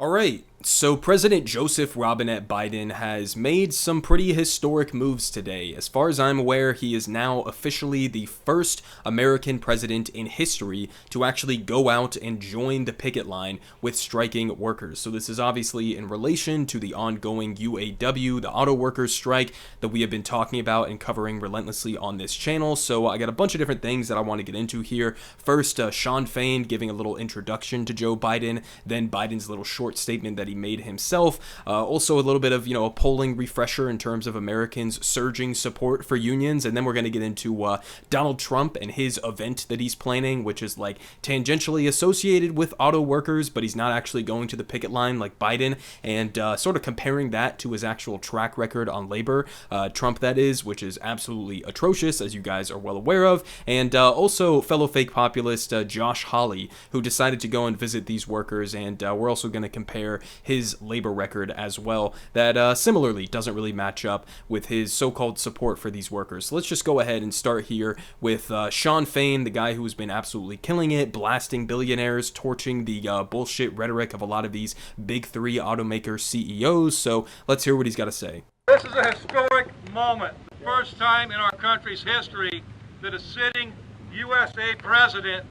All right, so President Joseph Robinette Biden has made some pretty historic moves today. As far as I'm aware, he is now officially the first American president in history to actually go out and join the picket line with striking workers. So this is obviously in relation to the ongoing UAW, the auto workers strike that we have been talking about and covering relentlessly on this channel. So I got a bunch of different things that I want to get into here. First, Sean Fain giving a little introduction to Joe Biden, then Biden's little short statement that he made himself. Also a little bit of, a polling refresher in terms of Americans' surging support for unions. And then we're going to get into Donald Trump and his event that he's planning, which is like tangentially associated with auto workers, but he's not actually going to the picket line like Biden, and sort of comparing that to his actual track record on labor, Trump that is, which is absolutely atrocious, as you guys are well aware of. And also fellow fake populist Josh Hawley, who decided to go and visit these workers, and we're also going to compare his labor record as well, that similarly doesn't really match up with his so-called support for these workers. So let's just go ahead and start here with Sean Fain, the guy who has been absolutely killing it, blasting billionaires, torching the bullshit rhetoric of a lot of these big three automaker CEOs. So let's hear what he's got to say. This is a historic moment. The first time in our country's history that a sitting USA president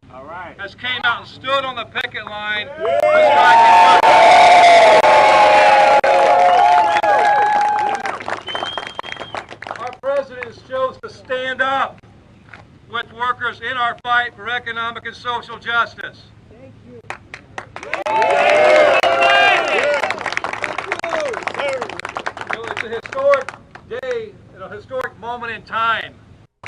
has came out and stood on the picket line. Our president has chosen to stand up with workers in our fight for economic and social justice. Thank you. It's a historic day and a historic moment in time.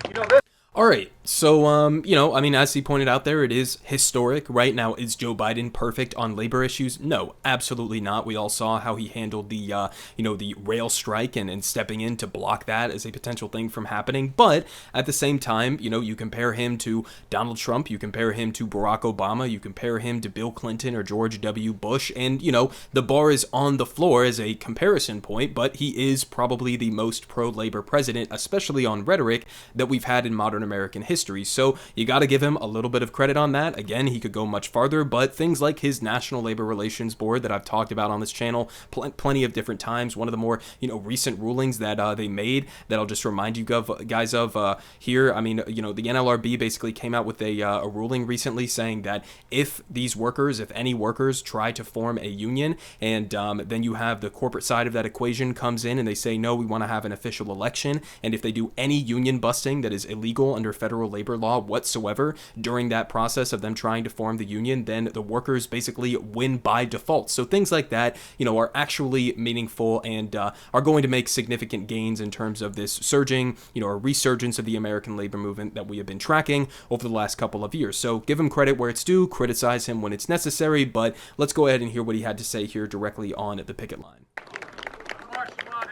This. All right, so, as he pointed out there, it is historic. Right now, is Joe Biden perfect on labor issues? No, absolutely not. We all saw how he handled the, the rail strike and stepping in to block that as a potential thing from happening. But at the same time, you compare him to Donald Trump, you compare him to Barack Obama, you compare him to Bill Clinton or George W. Bush, and, the bar is on the floor as a comparison point, but he is probably the most pro-labor president, especially on rhetoric, that we've had in modern American history. So you got to give him a little bit of credit on that. Again, he could go much farther, but things like his National Labor Relations Board that I've talked about on this channel plenty of different times. One of the more, recent rulings that they made that I'll just remind you guys of here. The NLRB basically came out with a ruling recently saying that if any workers try to form a union, and then you have the corporate side of that equation comes in and they say, no, we want to have an official election. And if they do any union busting that is illegal under federal labor law whatsoever during that process of them trying to form the union, then the workers basically win by default. So things like that, are actually meaningful and are going to make significant gains in terms of this surging, a resurgence of the American labor movement that we have been tracking over the last couple of years. So give him credit where it's due, criticize him when it's necessary, but let's go ahead and hear what he had to say here directly on the picket line.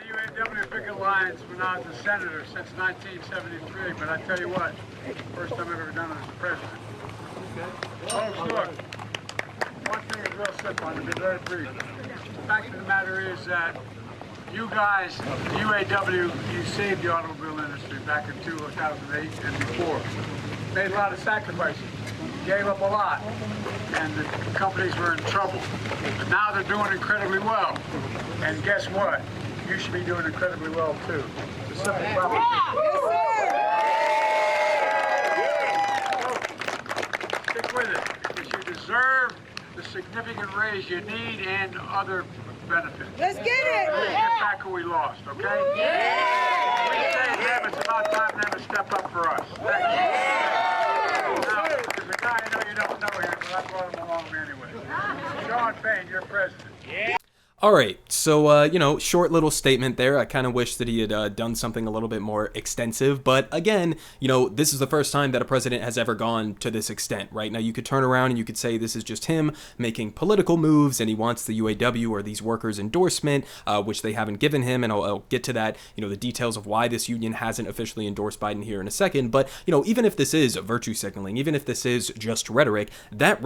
UAW picket lines when I was a senator since 1973, but I tell you what, first time I've ever done it as a president. Oh, look, one thing is real simple, I'm going to be very brief. The fact of the matter is that you guys, the UAW, you saved the automobile industry back in 2008 and before. Made a lot of sacrifices, gave up a lot, and the companies were in trouble. But now they're doing incredibly well, and guess what? You should be doing incredibly well too. It's a simple proposition. Stick with it, because you deserve the significant raise you need and other benefits. Let's get it! We'll get back what we lost, okay? Yeah. We say them, it's about time them to step up for us. Thank you. Now, there's a guy I know you don't know here, but I brought him along anyway. Sean Fain, your president. Yeah. All right, so, short little statement there. I kind of wish that he had done something a little bit more extensive. But again, this is the first time that a president has ever gone to this extent, right? Now, you could turn around and you could say this is just him making political moves and he wants the UAW or these workers' endorsement, which they haven't given him. And I'll get to that, the details of why this union hasn't officially endorsed Biden here in a second. But, even if this is virtue signaling, even if this is just rhetoric, that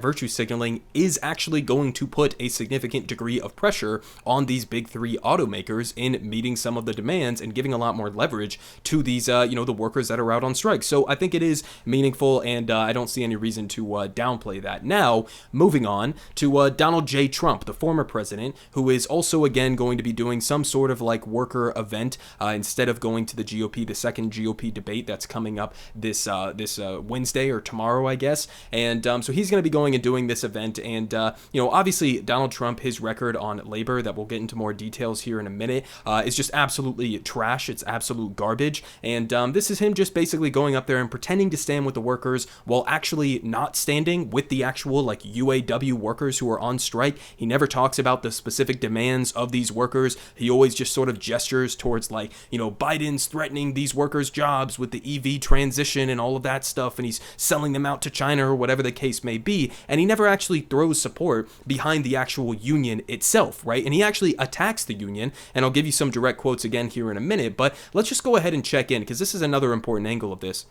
virtue signaling is actually going to put a significant degree of pressure on these big three automakers in meeting some of the demands and giving a lot more leverage to these, the workers that are out on strike. So I think it is meaningful, and I don't see any reason to downplay that. Now, moving on to Donald J. Trump, the former president, who is also again going to be doing some sort of like worker event instead of going to the GOP, the second GOP debate that's coming up this Wednesday or tomorrow, I guess. And so he's going to be going and doing this event. And, obviously Donald Trump, his record on labor, that we'll get into more details here in a minute, is just absolutely trash. It's absolute garbage. And this is him just basically going up there and pretending to stand with the workers while actually not standing with the actual like UAW workers who are on strike. He never talks about the specific demands of these workers. He always just sort of gestures towards like, Biden's threatening these workers' jobs with the EV transition and all of that stuff, and he's selling them out to China or whatever the case may be. And he never actually throws support behind the actual union itself, right? And he actually attacks the union, and I'll give you some direct quotes again here in a minute, but let's just go ahead and check in, because this is another important angle of this,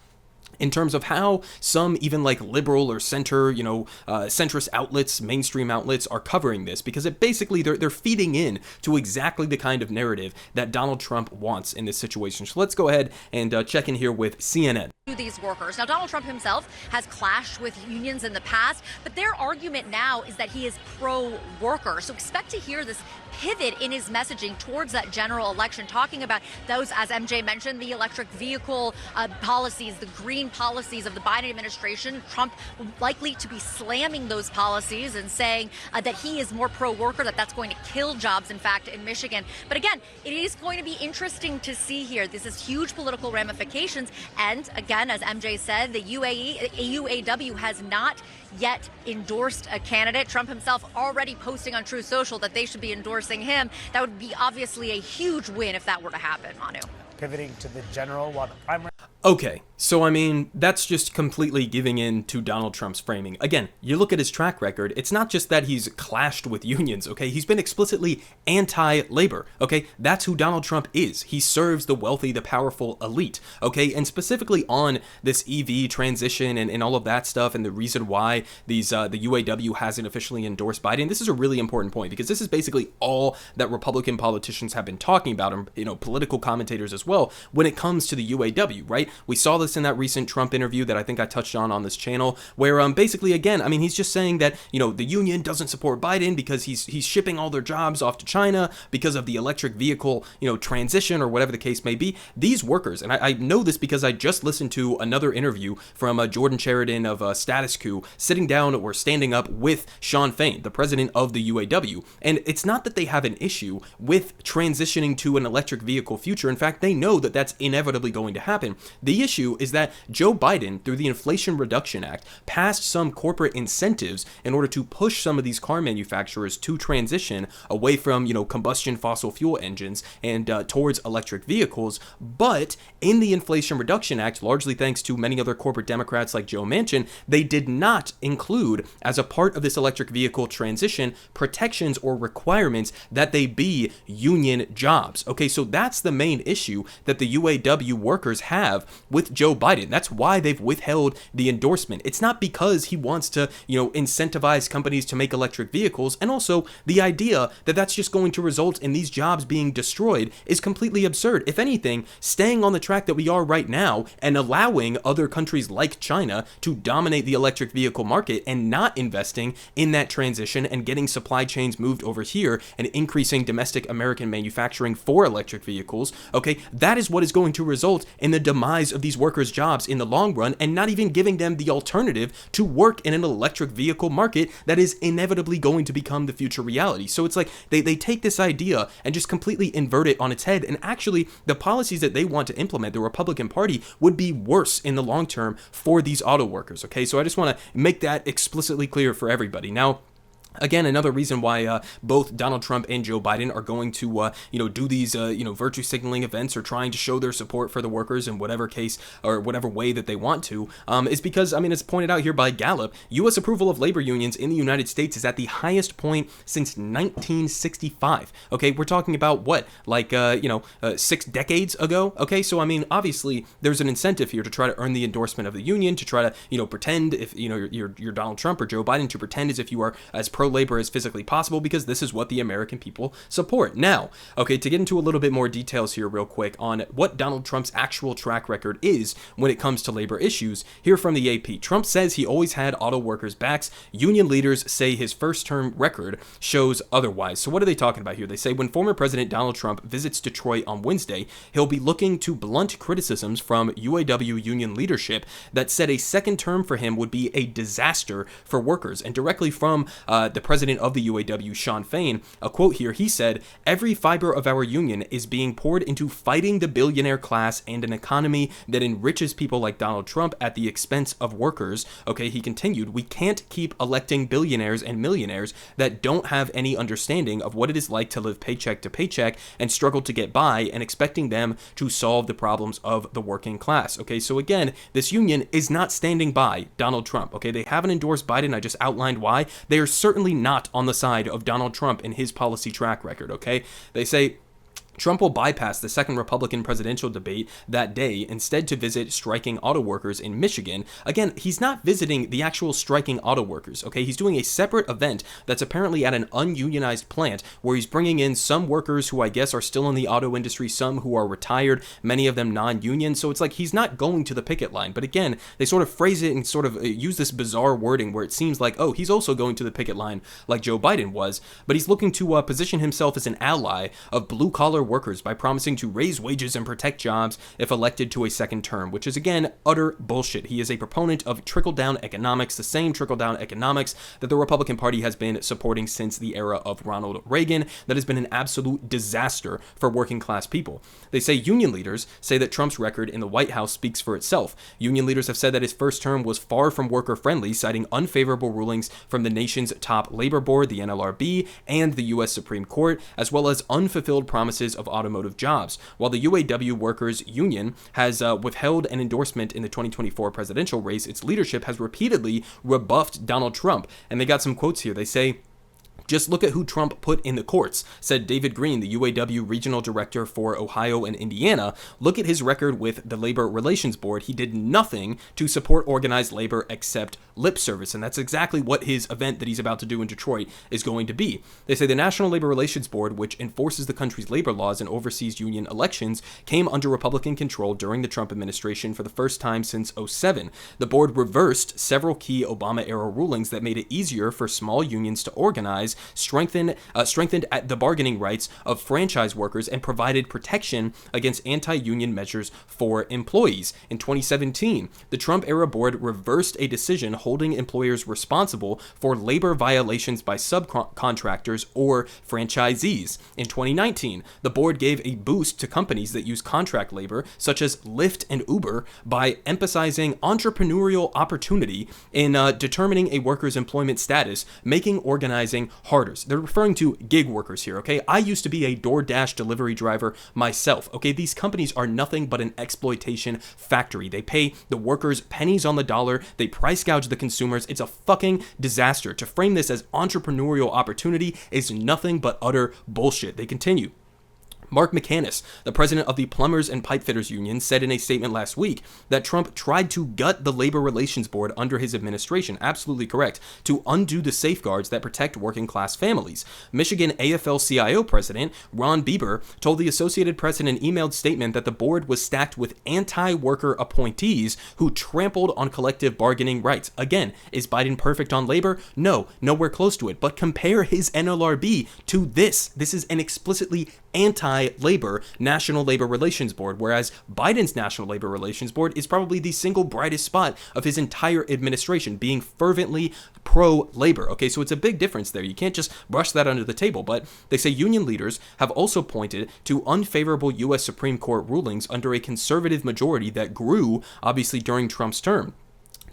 in terms of how some even like liberal or center, centrist outlets, mainstream outlets are covering this, because it basically they're feeding in to exactly the kind of narrative that Donald Trump wants in this situation. So let's go ahead and check in here with CNN. These workers. Now, Donald Trump himself has clashed with unions in the past, but their argument now is that he is pro-worker. So expect to hear this pivot in his messaging towards that general election, talking about those, as MJ mentioned, the electric vehicle policies, the green policies of the Biden administration. Trump likely to be slamming those policies and saying that he is more pro-worker, that's going to kill jobs, in fact, in Michigan. But again, it is going to be interesting to see here. This is huge political ramifications. And again, as MJ said, the UAW has not yet endorsed a candidate. Trump himself already posting on Truth Social that they should be endorsing him. That would be obviously a huge win if that were to happen, Manu. Pivoting to the general while the primary. Okay, so I mean, that's just completely giving in to Donald Trump's framing. Again, you look at his track record, it's not just that he's clashed with unions, okay? He's been explicitly anti-labor, okay? That's who Donald Trump is. He serves the wealthy, the powerful elite, okay? And specifically on this EV transition and all of that stuff, and the reason why the UAW hasn't officially endorsed Biden, this is a really important point, because this is basically all that Republican politicians have been talking about, and political commentators as well, when it comes to the UAW, right? We saw this in that recent Trump interview that I think I touched on this channel, where basically, again, I mean, he's just saying that, the union doesn't support Biden because he's shipping all their jobs off to China because of the electric vehicle, transition or whatever the case may be. These workers, and I know this because I just listened to another interview from Jordan Sheridan of Status Coup, sitting down or standing up with Sean Fain, the president of the UAW. And it's not that they have an issue with transitioning to an electric vehicle future. In fact, they know that that's inevitably going to happen. The issue is that Joe Biden, through the Inflation Reduction Act, passed some corporate incentives in order to push some of these car manufacturers to transition away from, combustion fossil fuel engines and towards electric vehicles. But in the Inflation Reduction Act, largely thanks to many other corporate Democrats like Joe Manchin, they did not include, as a part of this electric vehicle transition, protections or requirements that they be union jobs. Okay, so that's the main issue that the UAW workers have with Joe Biden. That's why they've withheld the endorsement. It's not because he wants to, incentivize companies to make electric vehicles. And also, the idea that that's just going to result in these jobs being destroyed is completely absurd. If anything, staying on the track that we are right now and allowing other countries like China to dominate the electric vehicle market and not investing in that transition and getting supply chains moved over here and increasing domestic American manufacturing for electric vehicles, okay, that is what is going to result in the demise of these workers' jobs in the long run, and not even giving them the alternative to work in an electric vehicle market that is inevitably going to become the future reality. So it's like they take this idea and just completely invert it on its head, and actually the policies that they want to implement, the Republican Party, would be worse in the long term for these auto workers, okay? So I just want to make that explicitly clear for everybody. Now, again, another reason why both Donald Trump and Joe Biden are going to, do these, virtue signaling events or trying to show their support for the workers in whatever case or whatever way that they want to, is because, it's pointed out here by Gallup, U.S. approval of labor unions in the United States is at the highest point since 1965. Okay, we're talking about what, 6 decades ago? Okay, so obviously there's an incentive here to try to earn the endorsement of the union, to try to, pretend if, you're Donald Trump or Joe Biden, to pretend as if you are as pro-labor as physically possible because this is what the American people support. Now, okay, to get into a little bit more details here real quick on what Donald Trump's actual track record is when it comes to labor issues, here from the AP. Trump says he always had auto workers' backs. Union leaders say his first-term record shows otherwise. So what are they talking about here? They say when former President Donald Trump visits Detroit on Wednesday, he'll be looking to blunt criticisms from UAW union leadership that said a second term for him would be a disaster for workers. And directly from the president of the UAW, Shawn Fain, a quote here, he said, "Every fiber of our union is being poured into fighting the billionaire class and an economy that enriches people like Donald Trump at the expense of workers." Okay, he continued, "We can't keep electing billionaires and millionaires that don't have any understanding of what it is like to live paycheck to paycheck and struggle to get by and expecting them to solve the problems of the working class." Okay, so again, this union is not standing by Donald Trump. Okay, they haven't endorsed Biden. I just outlined why. They are certainly not on the side of Donald Trump in his policy track record. Okay, they say Trump will bypass the second Republican presidential debate that day instead to visit striking auto workers in Michigan. Again, he's not visiting the actual striking auto workers, okay? He's doing a separate event that's apparently at an ununionized plant where he's bringing in some workers who I guess are still in the auto industry, some who are retired, many of them non-union. So it's like he's not going to the picket line. But again, they sort of phrase it and sort of use this bizarre wording where it seems like, oh, he's also going to the picket line like Joe Biden was. But he's looking to position himself as an ally of blue-collar workers by promising to raise wages and protect jobs if elected to a second term, which is again utter bullshit. He is a proponent of trickle-down economics, the same trickle-down economics that the Republican Party has been supporting since the era of Ronald Reagan. That has been an absolute disaster for working class people. They say union leaders say that Trump's record in the White House speaks for itself. Union leaders have said that his first term was far from worker-friendly, citing unfavorable rulings from the nation's top labor board, the NLRB, and the U.S. Supreme Court, as well as unfulfilled promises of automotive jobs. While the UAW Workers Union has withheld an endorsement in the 2024 presidential race, its leadership has repeatedly rebuffed Donald Trump. And they got some quotes here. They say, "Just look at who Trump put in the courts," said David Green, the UAW regional director for Ohio and Indiana. "Look at his record with the Labor Relations Board. He did nothing to support organized labor except lip service." And that's exactly what his event that he's about to do in Detroit is going to be. They say the National Labor Relations Board, which enforces the country's labor laws and oversees union elections, came under Republican control during the Trump administration for the first time since 2007. The board reversed several key Obama-era rulings that made it easier for small unions to organize, strengthened at the bargaining rights of franchise workers, and provided protection against anti-union measures for employees. In 2017, the Trump-era board reversed a decision holding employers responsible for labor violations by subcontractors or franchisees. In 2019, the board gave a boost to companies that use contract labor, such as Lyft and Uber, by emphasizing entrepreneurial opportunity in determining a worker's employment status, making organizing harder. They're referring to gig workers here, okay? I used to be a DoorDash delivery driver myself, okay? These companies are nothing but an exploitation factory. They pay the workers pennies on the dollar. They price gouge the consumers. It's a fucking disaster. To frame this as entrepreneurial opportunity is nothing but utter bullshit. They continue. Mark McCannis, the president of the Plumbers and Pipefitters Union, said in a statement last week that Trump tried to gut the Labor Relations Board under his administration, absolutely correct, to undo the safeguards that protect working class families. Michigan AFL-CIO president Ron Bieber told the Associated Press in an emailed statement that the board was stacked with anti-worker appointees who trampled on collective bargaining rights. Again, is Biden perfect on labor? No, nowhere close to it. But compare his NLRB to this. This is an explicitly anti-labor National Labor Relations Board, whereas Biden's National Labor Relations Board is probably the single brightest spot of his entire administration, being fervently pro-labor. Okay, so it's a big difference there. You can't just brush that under the table. But they say union leaders have also pointed to unfavorable U.S. Supreme Court rulings under a conservative majority that grew, obviously, during Trump's term.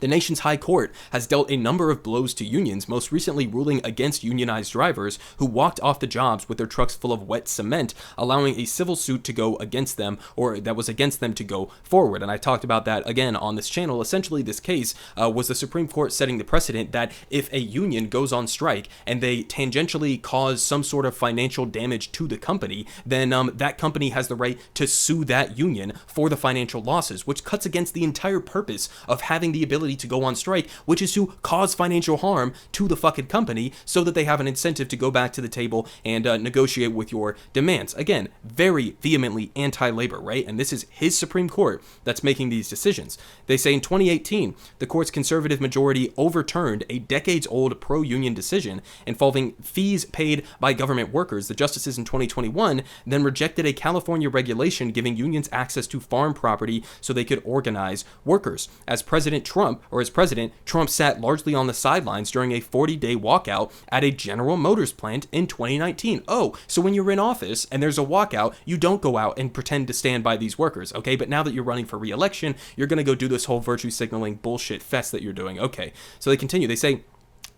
The nation's high court has dealt a number of blows to unions, most recently ruling against unionized drivers who walked off the jobs with their trucks full of wet cement, allowing a civil suit to go against them, or that was against them, to go forward. And I talked about that again on this channel. Essentially, this case was the Supreme Court setting the precedent that if a union goes on strike and they tangentially cause some sort of financial damage to the company, then that company has the right to sue that union for the financial losses, which cuts against the entire purpose of having the ability ability to go on strike, which is to cause financial harm to the fucking company so that they have an incentive to go back to the table and negotiate with your demands. Again, very vehemently anti-labor, right? And this is his Supreme Court that's making these decisions. They say in 2018, the court's conservative majority overturned a decades-old pro-union decision involving fees paid by government workers. The justices in 2021 then rejected a California regulation giving unions access to farm property so they could organize workers. As president, Trump sat largely on the sidelines during a 40-day walkout at a General Motors plant in 2019. Oh, so when you're in office and there's a walkout, you don't go out and pretend to stand by these workers, okay? But now that you're running for re-election, you're going to go do this whole virtue signaling bullshit fest that you're doing. Okay, so they continue. They say,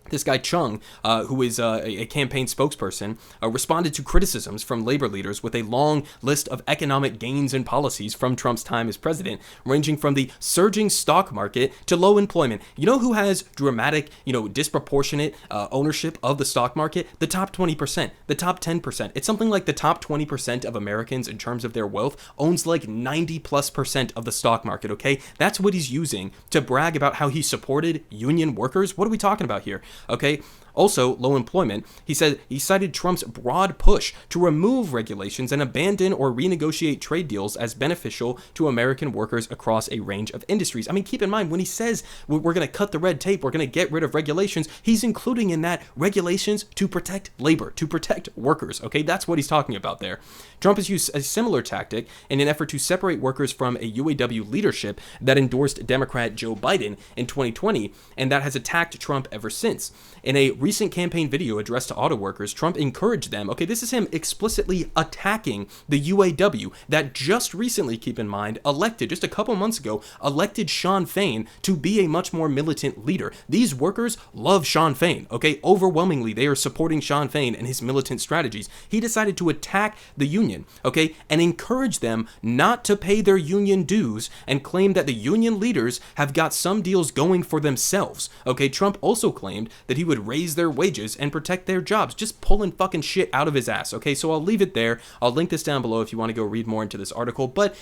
this guy Chung, who is a campaign spokesperson, responded to criticisms from labor leaders with a long list of economic gains and policies from Trump's time as president, ranging from the surging stock market to low employment. You know who has dramatic, disproportionate ownership of the stock market? The top 20%, the top 10%. It's something like the top 20% of Americans in terms of their wealth owns like 90+% of the stock market, okay? That's what he's using to brag about how he supported union workers. What are we talking about here? Okay. Also, low employment. He said he cited Trump's broad push to remove regulations and abandon or renegotiate trade deals as beneficial to American workers across a range of industries. I mean, keep in mind, when he says we're going to cut the red tape, we're going to get rid of regulations, he's including in that regulations to protect labor, to protect workers. Okay, that's what he's talking about there. Trump has used a similar tactic in an effort to separate workers from a UAW leadership that endorsed Democrat Joe Biden in 2020, and that has attacked Trump ever since. In a recent campaign video addressed to auto workers, Trump encouraged them, okay, this is him explicitly attacking the UAW that just recently, keep in mind, just a couple months ago, elected Shawn Fain to be a much more militant leader. These workers love Shawn Fain, okay? Overwhelmingly, they are supporting Shawn Fain and his militant strategies. He decided to attack the union, okay, and encourage them not to pay their union dues and claim that the union leaders have got some deals going for themselves, okay? Trump also claimed that he would raise their wages and protect their jobs, just pulling fucking shit out of his ass, okay? So I'll leave it there. I'll link this down below if you want to go read more into this article, but,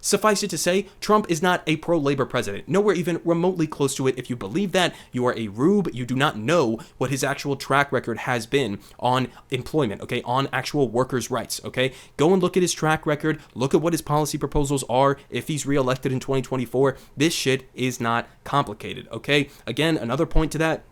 suffice it to say, Trump is not a pro-labor president, nowhere even remotely close to it. If you believe that, you are a rube. You do not know what his actual track record has been on employment, okay, on actual workers' rights, okay? Go and look at his track record, look at what his policy proposals are if he's reelected in 2024. This shit is not complicated, okay? Again, another point to that,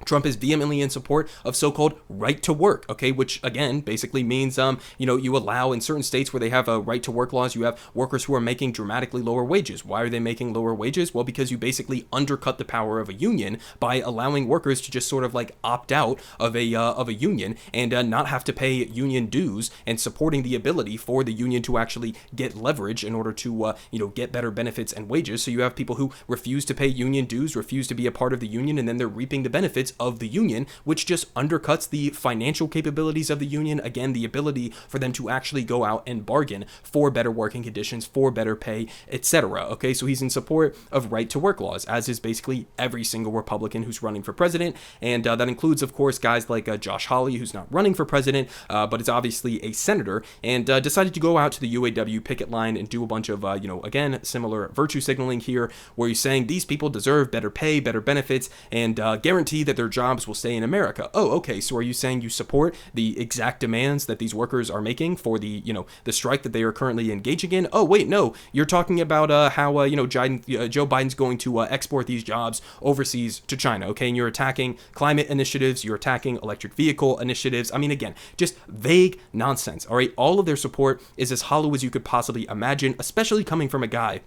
Trump is vehemently in support of so-called right to work, okay, which again basically means, you allow in certain states where they have a right to work laws, you have workers who are making dramatically lower wages. Why are they making lower wages? Well, because you basically undercut the power of a union by allowing workers to just sort of like opt out of a union and not have to pay union dues, and supporting the ability for the union to actually get leverage in order to get better benefits and wages. So you have people who refuse to pay union dues, refuse to be a part of the union, and then they're reaping the benefits of the union, which just undercuts the financial capabilities of the union. Again, the ability for them to actually go out and bargain for better working conditions, for better pay, etc. Okay, so he's in support of right to work laws, as is basically every single Republican who's running for president, and that includes, of course, guys like Josh Hawley, who's not running for president, but is obviously a senator, and decided to go out to the UAW picket line and do a bunch of, again, similar virtue signaling here, where he's saying these people deserve better pay, better benefits, and guarantee that their jobs will stay in America. Oh, okay, so are you saying you support the exact demands that these workers are making for the, the strike that they are currently engaging in? Oh, wait, no, you're talking about how, Joe Biden's going to export these jobs overseas to China, okay, and you're attacking climate initiatives, you're attacking electric vehicle initiatives. I mean, again, just vague nonsense, all right? All of their support is as hollow as you could possibly imagine, especially coming from a guy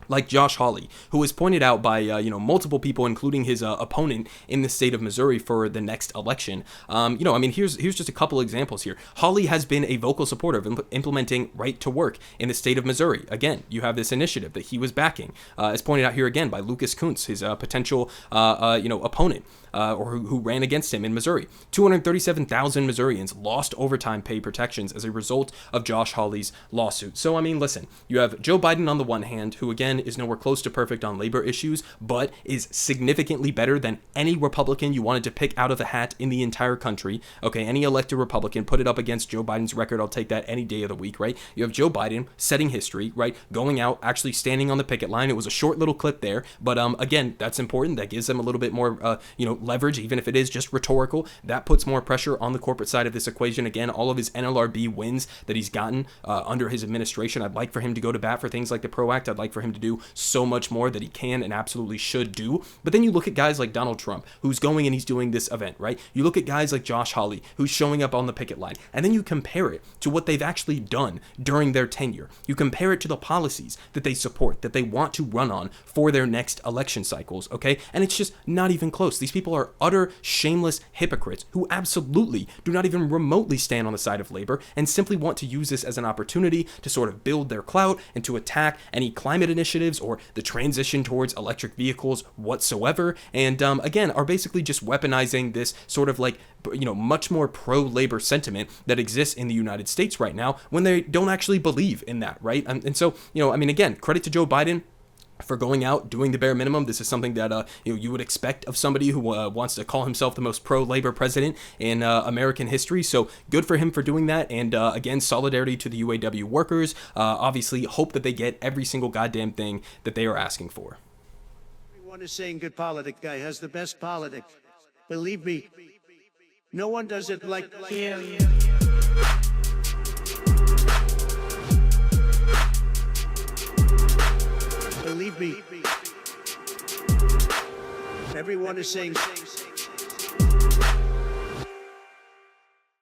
like Josh Hawley, who was pointed out by multiple people, including his opponent in the state of Missouri for the next election. Here's just a couple examples here. Hawley has been a vocal supporter of implementing right to work in the state of Missouri. Again, you have this initiative that he was backing, as pointed out here again by Lucas Kuntz, his potential opponent. Or who ran against him in Missouri. 237,000 Missourians lost overtime pay protections as a result of Josh Hawley's lawsuit. So, I mean, listen, you have Joe Biden on the one hand, who again again, is nowhere close to perfect on labor issues, but is significantly better than any Republican you wanted to pick out of the hat in the entire country. Okay, any elected Republican, put it up against Joe Biden's record. I'll take that any day of the week, right? You have Joe Biden setting history, right? Going out, actually standing on the picket line. It was a short little clip there, but again, that's important. That gives them a little bit more, leverage, even if it is just rhetorical. That puts more pressure on the corporate side of this equation. Again, all of his NLRB wins that he's gotten under his administration, I'd like for him to go to bat for things like the PRO Act. I'd like for him to do so much more that he can and absolutely should do. But then you look at guys like Donald Trump, who's going and he's doing this event, right? You look at guys like Josh Hawley, who's showing up on the picket line, and then you compare it to what they've actually done during their tenure. You compare it to the policies that they support, that they want to run on for their next election cycles, okay? And it's just not even close. These people are utter shameless hypocrites who absolutely do not even remotely stand on the side of labor and simply want to use this as an opportunity to sort of build their clout and to attack any climate initiatives or the transition towards electric vehicles whatsoever. And again, are basically just weaponizing this sort of like, much more pro-labor sentiment that exists in the United States right now when they don't actually believe in that, right? And so, again, credit to Joe Biden for going out, doing the bare minimum. This is something that you would expect of somebody who wants to call himself the most pro-labor president in American history. So good for him for doing that. And again, solidarity to the UAW workers. Obviously, hope that they get every single goddamn thing that they are asking for. Everyone is saying good Politic guy has the best Politic. Believe me, no one does it like him. Believe me, everyone is saying